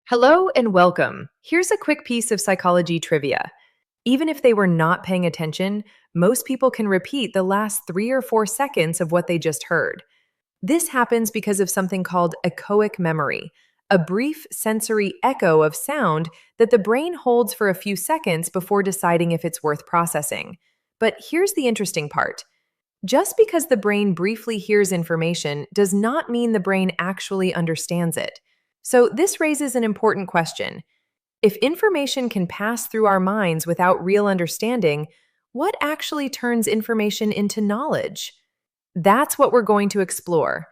Hello and welcome. Here's a quick piece of psychology trivia. Even if they were not paying attention, most people can repeat the last 3 or 4 seconds of what they just heard. This happens because of something called echoic memory, a brief sensory echo of sound that the brain holds for a few seconds before deciding if it's worth processing. But here's the interesting part. Just because the brain briefly hears information does not mean the brain actually understands it. So, this raises an important question. If information can pass through our minds without real understanding, what actually turns information into knowledge? That's what we're going to explore.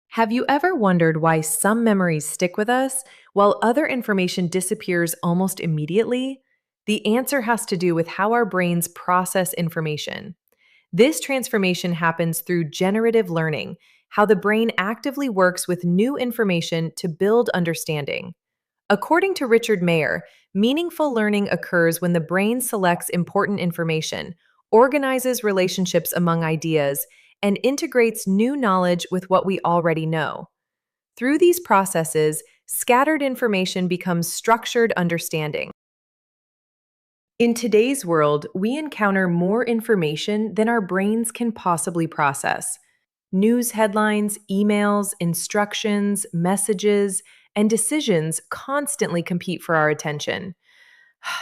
Have you ever wondered why some memories stick with us while other information disappears almost immediately? The answer has to do with how our brains process information. This transformation happens through generative learning, how the brain actively works with new information to build understanding. According to Richard Mayer, meaningful learning occurs when the brain selects important information, organizes relationships among ideas, and integrates new knowledge with what we already know. Through these processes, scattered information becomes structured understanding. In today's world, we encounter more information than our brains can possibly process. News headlines, emails, instructions, messages, and decisions constantly compete for our attention.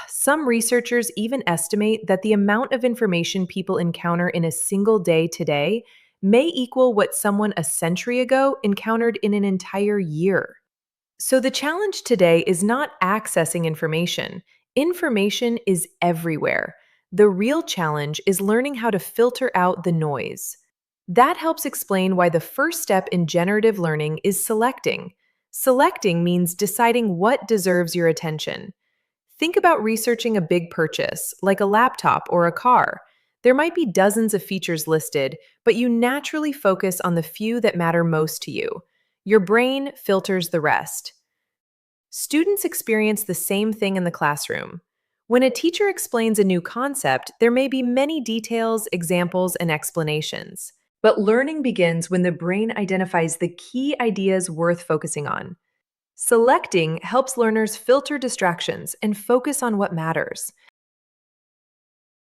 Some researchers even estimate that the amount of information people encounter in a single day today may equal what someone a century ago encountered in an entire year. So the challenge today is not accessing information. Information is everywhere. The real challenge is learning how to filter out the noise. That helps explain why the first step in generative learning is selecting. Selecting means deciding what deserves your attention. Think about researching a big purchase, like a laptop or a car. There might be dozens of features listed, but you naturally focus on the few that matter most to you. Your brain filters the rest. Students experience the same thing in the classroom. When a teacher explains a new concept, there may be many details, examples, and explanations. But learning begins when the brain identifies the key ideas worth focusing on. Selecting helps learners filter distractions and focus on what matters.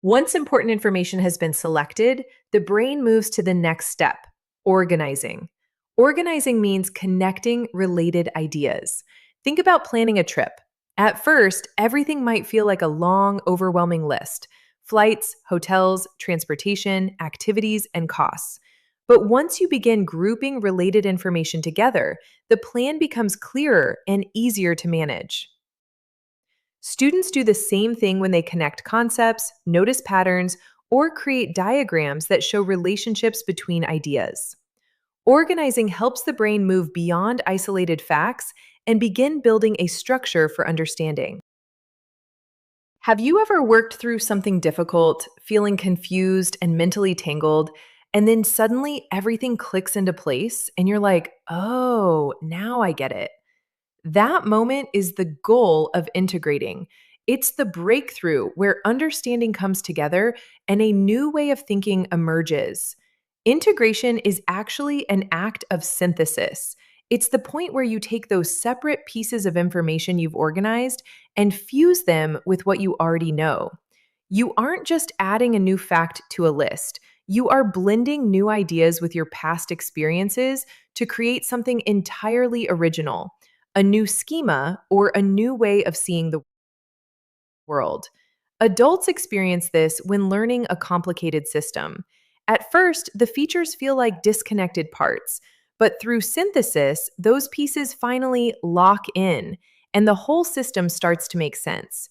Once important information has been selected, the brain moves to the next step, organizing. Organizing means connecting related ideas. Think about planning a trip. At first, everything might feel like a long, overwhelming list: flights, hotels, transportation, activities, and costs. But once you begin grouping related information together, the plan becomes clearer and easier to manage. Students do the same thing when they connect concepts, notice patterns, or create diagrams that show relationships between ideas. Organizing helps the brain move beyond isolated facts and begin building a structure for understanding. Have you ever worked through something difficult, feeling confused and mentally tangled, and then suddenly everything clicks into place and you're like, oh, now I get it? That moment is the goal of integrating. It's the breakthrough where understanding comes together and a new way of thinking emerges. Integration is actually an act of synthesis. It's the point where you take those separate pieces of information you've organized and fuse them with what you already know. You aren't just adding a new fact to a list. You are blending new ideas with your past experiences to create something entirely original, a new schema, or a new way of seeing the world. Adults experience this when learning a complicated system. At first, the features feel like disconnected parts, but through synthesis, those pieces finally lock in, and the whole system starts to make sense.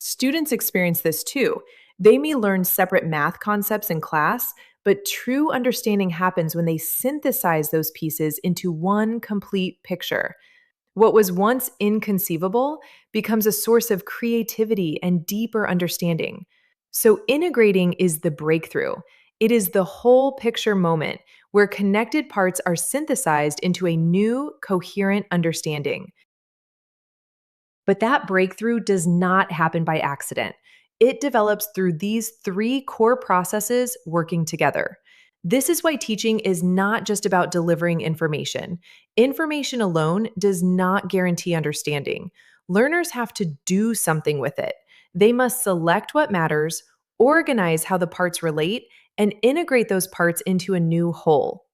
Students experience this too. They may learn separate math concepts in class, but true understanding happens when they synthesize those pieces into one complete picture. What was once inconceivable becomes a source of creativity and deeper understanding. So, integrating is the breakthrough. It is the whole picture moment where connected parts are synthesized into a new, coherent understanding. But that breakthrough does not happen by accident. It develops through these three core processes working together. This is why teaching is not just about delivering information. Information alone does not guarantee understanding. Learners have to do something with it. They must select what matters, organize how the parts relate, and integrate those parts into a new whole.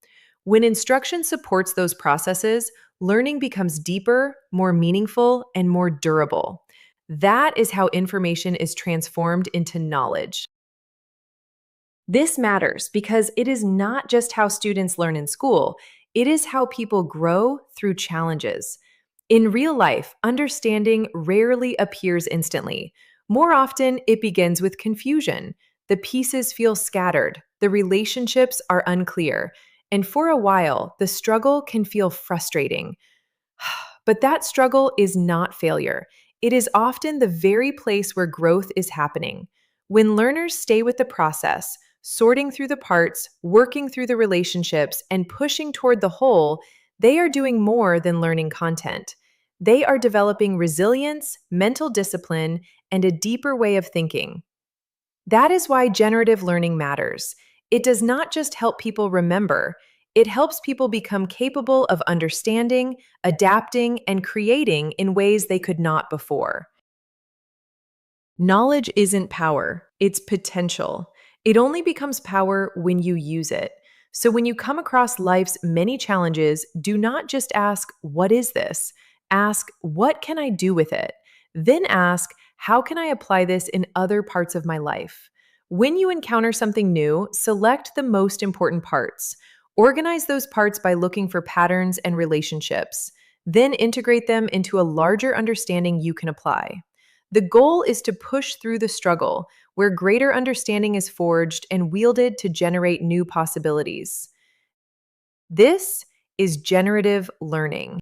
When instruction supports those processes, learning becomes deeper, more meaningful, and more durable. That is how information is transformed into knowledge. This matters because it is not just how students learn in school, it is how people grow through challenges. In real life, understanding rarely appears instantly. More often, it begins with confusion. The pieces feel scattered, the relationships are unclear, and for a while, the struggle can feel frustrating. But that struggle is not failure. It is often the very place where growth is happening. When learners stay with the process, sorting through the parts, working through the relationships, and pushing toward the whole, they are doing more than learning content. They are developing resilience, mental discipline, and a deeper way of thinking. That is why generative learning matters. It does not just help people remember, it helps people become capable of understanding, adapting, and creating in ways they could not before. Knowledge isn't power, it's potential. It only becomes power when you use it. So when you come across life's many challenges, do not just ask, "What is this?" Ask, "What can I do with it?" Then ask, "How can I apply this in other parts of my life?" When you encounter something new, select the most important parts. Organize those parts by looking for patterns and relationships. Then integrate them into a larger understanding you can apply. The goal is to push through the struggle, where greater understanding is forged and wielded to generate new possibilities. This is generative learning.